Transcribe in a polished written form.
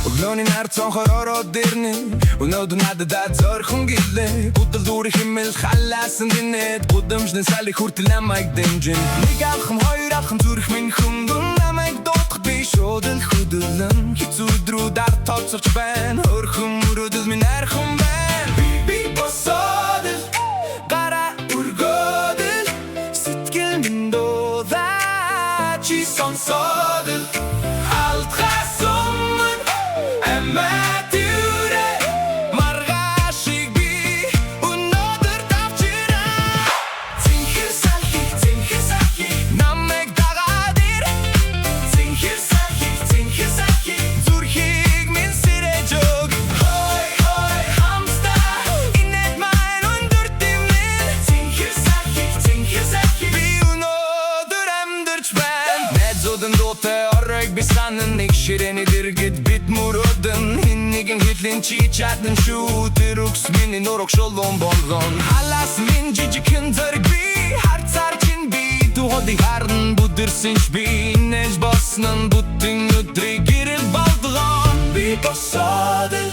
Өглөөний нар цонхоор ороод ирнэ. Өнөөдөр надад зорхон гэлээ. Гудал дүүрэх хэмээл халаасан гинэд. Гудамжны салхи хүртэл намайг дэмжин. Нэг алхам хоёр алхам зүрх минь хөнгөн. Намайг дуутах би шууд л хөдөлн. Хэцүү өдрүүд ард тооцогч байна. Хөрхөн мөрөөдөл минь архан байна. Би босоод л гара өргөөд л. Сэтгэл минь дуудаа чи сонсоод л. Алдгаас өмнө аматюрэ маргашиг би өнөөдөр давчираа. Цэнхэр салхи намайг дагаад ир. Цэнхэр салхи зүрхийг минь сэрэж өг. Хой хамста инээд маань өндөр дэмнэн. Цэнхэр салхи би өнөөдөр амьдарч байна. Найзуудын дуутай оройг би санан. Нэг ширээний дэргэд бит мөрөөдөн. Хин нэгэн хэлэн чи чадна шүү. Тэр үгс миний нураг шулуун болгон. Халаас минь жижигхэн зэрэг би харцаар чин би. Тухайд харна бүдэрсэн ч би. Инээж боснон бүтэн өдрийг гэрэл болдгон. Би босоод л